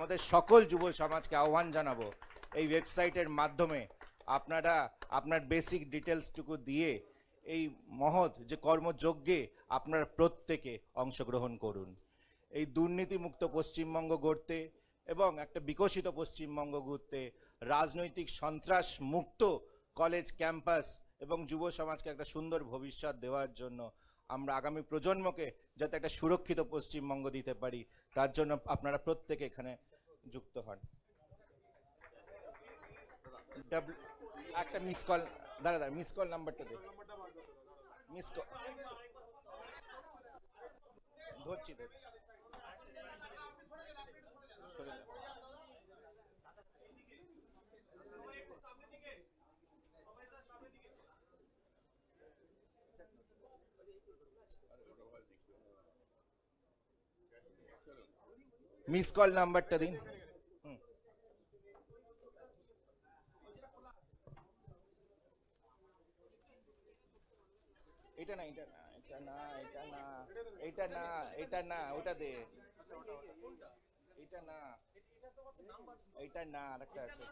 আমাদের সকল যুব সমাজকে আহ্বান জানাবো এই ওয়েবসাইটের মাধ্যমে আপনারা আপনার বেসিক ডিটেলসটুকু দিয়ে এই মহৎ যে কর্মযজ্ঞে আপনারা প্রত্যেকে অংশগ্রহণ করুন। এই দুর্নীতিমুক্ত পশ্চিমবঙ্গ গড়তে এবং একটা বিকশিত পশ্চিমবঙ্গ গড়তে রাজনৈতিক সন্ত্রাস মুক্ত কলেজ ক্যাম্পাস এবং যুব সমাজকে একটা সুন্দর ভবিষ্যৎ দেওয়ার জন্য আমরা আগামী প্রজন্মকে যাতে একটা সুরক্ষিত পশ্চিমবঙ্গ দিতে পারি তার জন্য আপনারা প্রত্যেকে এখানে যুক্ত হন। একটা মিস কল, দাঁড়া মিস কল নাম্বারটা দে। মিস কল ধরছি মিস কল নাম্বারটা দিন। এটা না, এটা না, এটা না, এটা না, এটা না, এটা না, ওটা দে। এটা না, এটা না, আরেকটা আছে।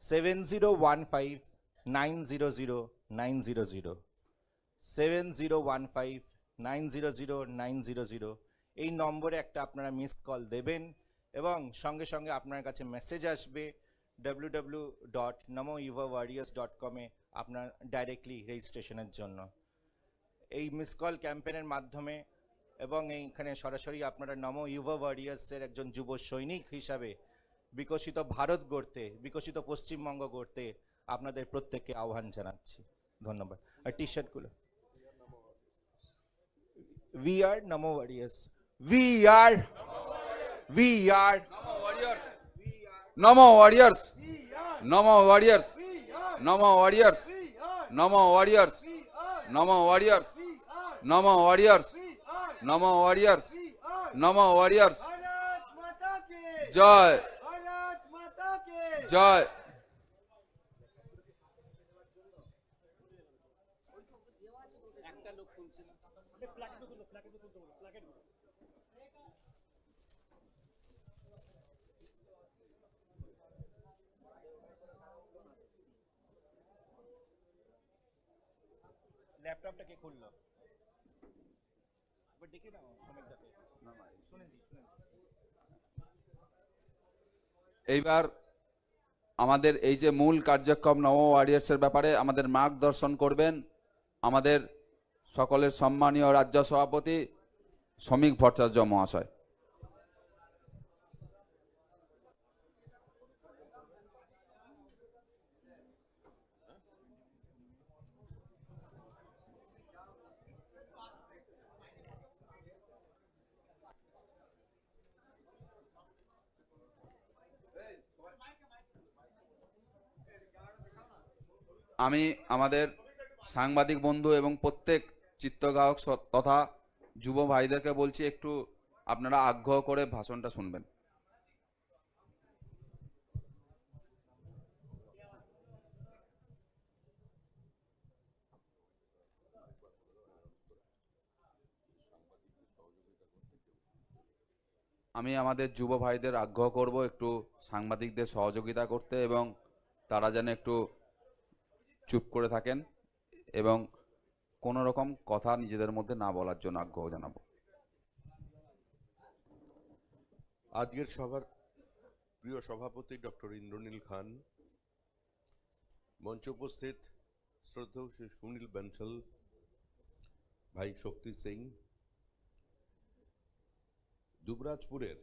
সেভেন 7015900900 7015900900 এই নম্বরে একটা আপনারা মিস কল দেবেন এবং সঙ্গে সঙ্গে আপনার কাছে মেসেজ আসবে www.namoyuvawarriors.com এ আপনার ডাইরেক্টলি রেজিস্ট্রেশনের জন্য। এই মিস কল ক্যাম্পেনের মাধ্যমে এবং এইখানে সরাসরি আপনারা নমো ইউভা ওয়ারিয়ার্সের একজন যুব সৈনিক হিসাবে বিকশিত ভারত গড়তে, বিকশিত পশ্চিমবঙ্গ গড়তে আপনাদের প্রত্যেককে আহ্বান জানাচ্ছি। ধন্যবাদ। আর টি শার্টগুলো We are Namo Warriors. We are Namo Warriors. Namo Warriors. Namo Warriors. Namo Warriors. Namo Warriors. Namo Warriors. Namo Warriors. Namo Warriors. Jai. Jai. ল্যাপটপটা কে খুললো? একবার দেখে নাও সমিতদাকে। শুনেন। এইবার আমাদের এই যে মূল কার্যক্রম নমো ওয়ারিয়ার্সের ব্যাপারে আমাদের মার্গদর্শন করবেন আমাদের সকলের সম্মানীয় রাজ্য সভাপতি শ্রমিক ভট্টাচার্য মহাশয়। আমি আমাদের সাংবাদিক বন্ধু এবং প্রত্যেক চিত্রগ্রাহক তথা যুব ভাইদেরকে বলছি একটু আপনারা আগ্রহ করে ভাষণটা শুনবেন। আমি আমাদের যুব ভাইদের আগ্রহ করব একটু সাংবাদিকদের সহযোগিতা করতে এবং তারা যেন একটু চুপ করে থাকেন এবং কোনো রকম কথা নিজেদের মধ্যে না বলার জন্য আগ্রহ জানাবো। আজকের সভার প্রিয় সভাপতি ডক্টর ইন্দ্রনীল খান, মঞ্চে উপস্থিত শ্রদ্ধেয় শ্রী সুনীল বনসল, ভাই শক্তি সিং, দুবরাজপুরের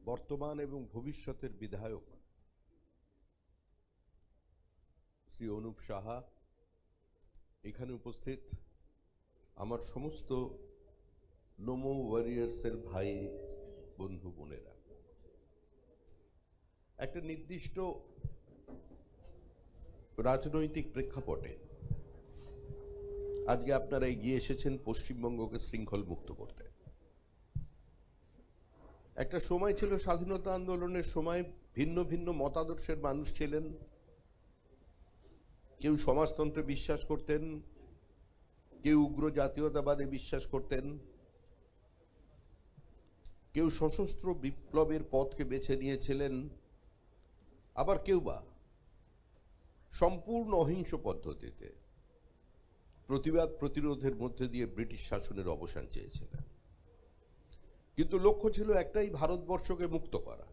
বর্তমান এবং ভবিষ্যতের বিধায়ক শ্রী অনুপ সাহা, এখানে উপস্থিত আমার সমস্ত নমো ওয়ারিয়ার্সের ভাই বন্ধু বোনেরা, একটা নির্দিষ্ট রাজনৈতিক প্রেক্ষাপটে আজকে আপনারা এগিয়ে এসেছেন পশ্চিমবঙ্গকে শৃঙ্খল মুক্ত করতে। একটা সময় ছিল স্বাধীনতা আন্দোলনের সময় ভিন্ন ভিন্ন মতাদর্শের মানুষ ছিলেন। কেউ সমাজতন্ত্রে বিশ্বাস করতেন, কেউ উগ্র জাতীয়তাবাদে বিশ্বাস করতেন, কেউ সশস্ত্র বিপ্লবের পথকে বেছে নিয়েছিলেন, আবার কেউ বা সম্পূর্ণ অহিংস পদ্ধতিতে প্রতিবাদ প্রতিরোধের মধ্যে দিয়ে ব্রিটিশ শাসনের অবসান চেয়েছিলেন। কিন্তু লক্ষ্য ছিল একটাই, ভারতবর্ষকে মুক্ত করা,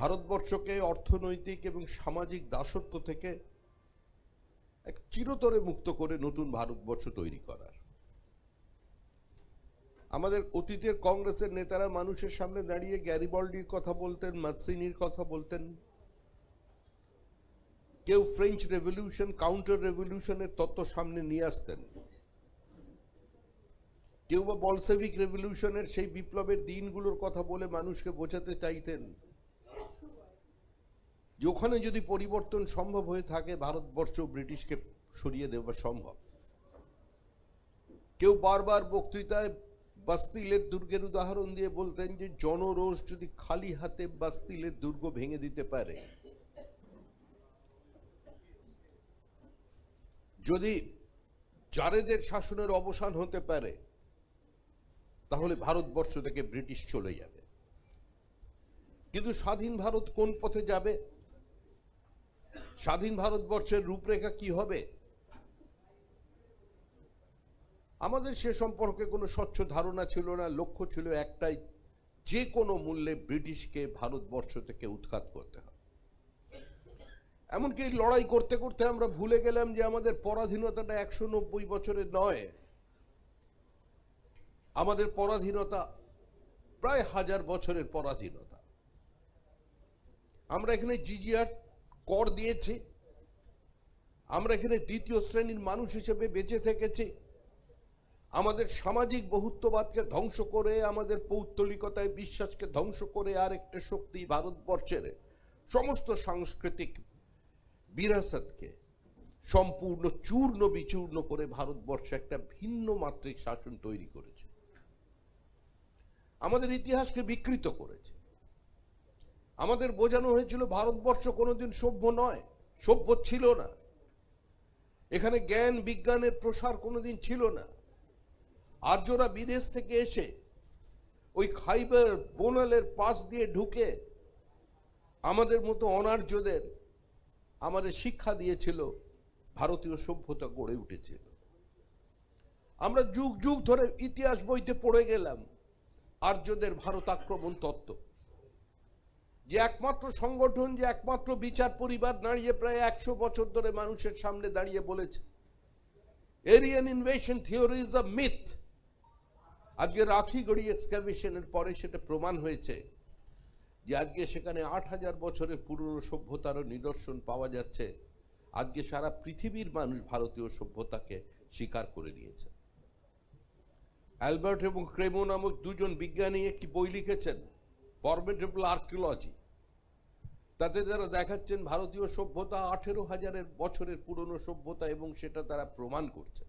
ভারতবর্ষকে অর্থনৈতিক এবং সামাজিক দাসত্ব থেকে এক চিরতরে মুক্ত করে নতুন ভারতবর্ষ তৈরি করার। আমাদের অতীতের কংগ্রেসের নেতারা মানুষের সামনে দাঁড়িয়ে গ্যারিবল্ডির কথা বলতেন, মাৎসিনির কথা বলতেন, কেউ ফ্রেঞ্চ রেভলিউশন, কাউন্টার রেভলিউশনের তত্ত্ব সামনে নিয়ে আসতেন, কেউ বা বলসেভিক রেভলিউশনের সেই বিপ্লবের দিনগুলোর কথা বলে মানুষকে বোঝাতে চাইতেন যে ওখানে যদি পরিবর্তন সম্ভব হয়ে থাকে ভারতবর্ষ ব্রিটিশকে সরিয়ে দেওয়া সম্ভব। কেউ বারবার বক্তৃতায় বাস্তিলের দুর্গের উদাহরণ দিয়ে বলতেন যে জনরোষ যদি খালি হাতে বাস্তিলের দুর্গ ভেঙে দিতে পারে, যদি জারেদের শাসনের অবসান হতে পারে, তাহলে ভারতবর্ষ থেকে ব্রিটিশ চলে যাবে। কিন্তু স্বাধীন ভারত কোন পথে যাবে, স্বাধীন ভারতবর্ষের রূপরেখা কি হবে, আমাদের সে সম্পর্কে কোনো স্বচ্ছ ধারণা ছিল না। লক্ষ্য ছিল একটাই, যে কোনো মূল্যে ব্রিটিশকে ভারতবর্ষ থেকে উৎখাত করতে হবে। এমনকি এই লড়াই করতে করতে আমরা ভুলে গেলাম যে আমাদের পরাধীনতাটা 190 বছরের নয়, আমাদের পরাধীনতা প্রায় 1000 বছরের পরাধীনতা। আমরা এখানে জিজিয়ার কর দিয়েছি, আমরা এখানে দ্বিতীয় শ্রেণীর মানুষ হিসেবে বেঁচে থেকেছি। আমাদের সামাজিক বহুত্ববাদকে ধ্বংস করে, আমাদের পৌত্তলিকতায় বিশ্বাসকে ধ্বংস করে আরেকটা শক্তি ভারতবর্ষের সমস্ত সাংস্কৃতিক বিরাসতকে সম্পূর্ণ চূর্ণ বিচূর্ণ করে ভারতবর্ষে একটা ভিন্ন মাত্রিক শাসন তৈরি করেছে, আমাদের ইতিহাসকে বিকৃত করেছে। আমাদের বোঝানো হয়েছিল ভারতবর্ষ কোনোদিন সভ্য নয়, সভ্য ছিল না, এখানে জ্ঞান বিজ্ঞানের প্রসার কোনোদিন ছিল না। আর্যরা বিদেশ থেকে এসে ওই খাইবার বোনালের পাশ দিয়ে ঢুকে আমাদের মতো অনার্যদের আমাদের শিক্ষা দিয়েছিল, ভারতীয় সভ্যতা গড়ে উঠেছিল। আমরা যুগ যুগ ধরে ইতিহাস বইতে পড়ে গেলাম আর্যদের ভারত আক্রমণ তত্ত্ব, যে একমাত্র সংগঠন, যে একমাত্র বিচার পরিবার দাঁড়িয়ে প্রায় 100 বছর ধরে মানুষের সামনে দাঁড়িয়ে বলেছে Aryan invasion theory is a myth. আজকে রাখিগড়ি এক্সকাভেশনের পরে সেটা প্রমাণ হয়েছে যে আজকে সেখানে 8000 বছরের পুরনো সভ্যতারও নিদর্শন পাওয়া যাচ্ছে। আজকে সারা পৃথিবীর মানুষ ভারতীয় সভ্যতাকে স্বীকার করে নিয়েছে। অ্যালবার্ট এবং ক্রেমো নামক দুজন বিজ্ঞানী একটি বই লিখেছেন, ফরমিডেবল আর্কিওলজি। তাতে যারা দেখাচ্ছেন ভারতীয় সভ্যতা 18,000 বছরের পুরনো সভ্যতা, এবং সেটা তারা প্রমাণ করছে।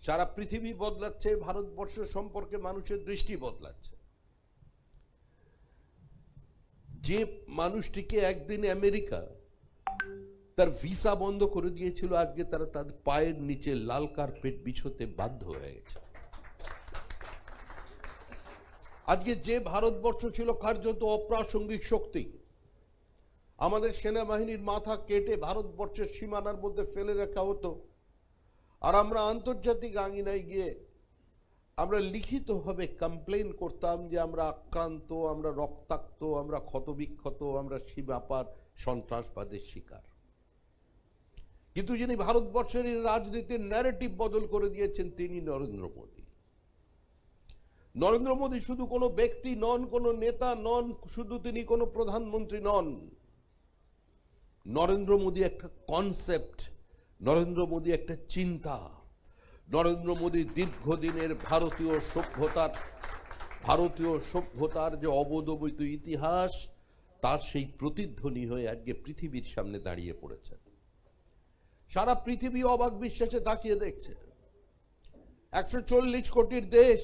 সারা পৃথিবী বদলাচ্ছে, ভারতবর্ষ সম্পর্কে মানুষের দৃষ্টি বদলাচ্ছে। যে মানুষটিকে একদিন আমেরিকা তার ভিসা বন্ধ করে দিয়েছিল, আজকে তারা তাদের পায়ের নিচে লাল কার্পেট বিছোতে বাধ্য হয়ে গেছে। আজকে যে ভারতবর্ষ ছিল কার্যত অপ্রাসঙ্গিক শক্তি, আমাদের সেনাবাহিনীর মাথা কেটে ভারতবর্ষের সীমানার মধ্যে ফেলে রাখা হতো, আর আমরা আন্তর্জাতিক আঙিনায় গিয়ে আমরা লিখিতভাবে কমপ্লেন করতাম যে আমরা আক্রান্ত, আমরা রক্তাক্ত, আমরা ক্ষতবিক্ষত, আমরা সীমাপার সন্ত্রাসবাদের শিকার। কিন্তু যিনি ভারতবর্ষের রাজনীতির ন্যারেটিভ বদল করে দিয়েছেন তিনি নরেন্দ্র মোদী। নরেন্দ্র মোদী শুধু কোনো ব্যক্তি নন, কোনো নেতা নন, শুধু তিনি কোনো প্রধানমন্ত্রী নন। নরেন্দ্র মোদী একটা কনসেপ্ট, নরেন্দ্র মোদী একটা চিন্তা, নরেন্দ্র মোদীর দীর্ঘদিনের ভারতীয় সভ্যতার যে অবদমিত ইতিহাস, তার সেই প্রতিধ্বনি হয়ে আজকে পৃথিবীর সামনে দাঁড়িয়ে পড়েছেন। সারা পৃথিবী অবাক বিশ্বাসে তাকিয়ে দেখছে। 140 কোটির দেশ,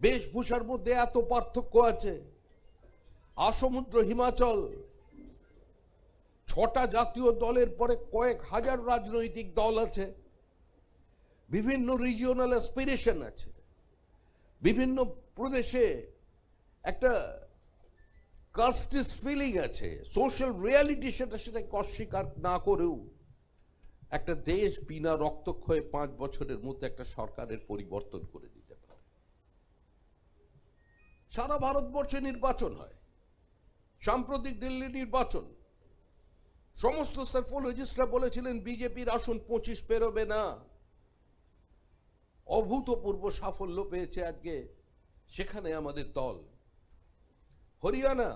বেশভূষার মধ্যে এত পার্থক্য আছে। আসমুদ্র হিমাচল, 6টা জাতীয় দলের পরে কয়েক হাজার রাজনৈতিক দল আছে, বিভিন্ন রিজিওনাল অ্যাসপিরেশন আছে, বিভিন্ন প্রদেশে একটা কাস্টিস ফিলিং আছে, সোশ্যাল রিয়ালিটি সেটাকে অস্বীকার না করেও একটা দেশ বিনা রক্তক্ষয়ে 5 বছরের মধ্যে একটা সরকারের পরিবর্তন করে দিতে পারে। সারা ভারতবর্ষে নির্বাচন হয়, সাম্প্রতিক দিল্লি নির্বাচন, সমস্ত সাইফোলজিস্টরা বলেছিলেন বিজেপির আসন 25 পেরোবে না। অভূতপূর্ব সাফল্য পেয়েছে আজকে সেখানে আমাদের দল। হরিয়ানা,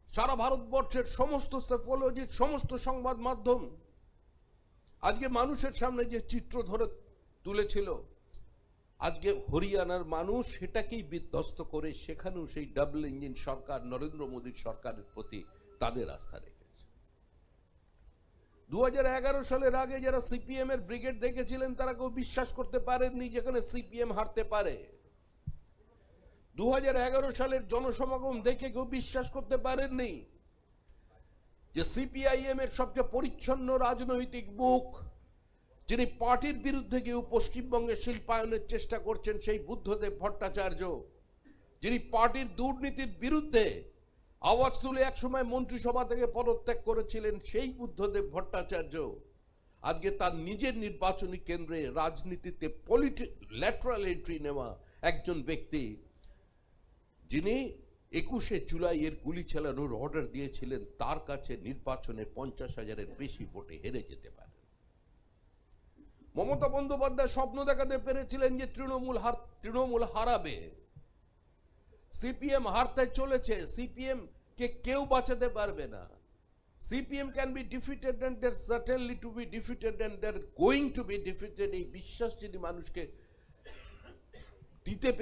সারা ভারতবর্ষের সমস্ত সাইফোলজিস্ট, সমস্ত সংবাদ মাধ্যম আজকে মানুষের সামনে যে চিত্র ধরে তুলেছিল, আজকে হরিয়ানার মানুষ সেটাকেই বিধ্বস্ত করে সেখানেও সেই ডাবল ইঞ্জিন সরকার নরেন্দ্র মোদীর সরকারের প্রতি তাদের আস্থা রেখেছে। 2011 সালের আগে যারা সিপিএম এর ব্রিগেড দেখেছিলেন তারা কেউ বিশ্বাস করতে পারেননি যেখানে সিপিএম হারতে পারে। 2011 সালের জনসমাগম দেখে কেউ বিশ্বাস করতে পারেননি যে সিপিআইএম এর সবচেয়ে পরিচ্ছন্ন রাজনৈতিক মুখ, যিনি পার্টির বিরুদ্ধে কেউ পশ্চিমবঙ্গে শিল্পায়নের চেষ্টা করছেন, সেই বুদ্ধদেব ভট্টাচার্য, যিনি পার্টির দুর্নীতির বিরুদ্ধে আওয়াজ তুলে একসময় মন্ত্রিসভা থেকে পদত্যাগ করেছিলেন, সেই বুদ্ধদেব ভট্টাচার্য আজকে তার নিজের নির্বাচনী কেন্দ্রে রাজনীতিতে ল্যাটারাল এন্ট্রি নেওয়া একজন ব্যক্তি, যিনি 21শে জুলাই এর গুলি চালানোর অর্ডার দিয়েছিলেন, তার কাছে নির্বাচনে 50,000-এর বেশি ভোটে হেরে যেতে পারে। মমতা বন্দ্যোপাধ্যায় স্বপ্ন দেখাতে পেরেছিলেন যে তৃণমূল হারাবে, সিপিএম হারতে চলেছে, সিপিএম কে কেউ বাঁচাতে পারবে না, CPM can be defeated and they are certainly to be defeated and they are going to be defeated, এই বিশ্বাস যিনি মানুষকে দিতে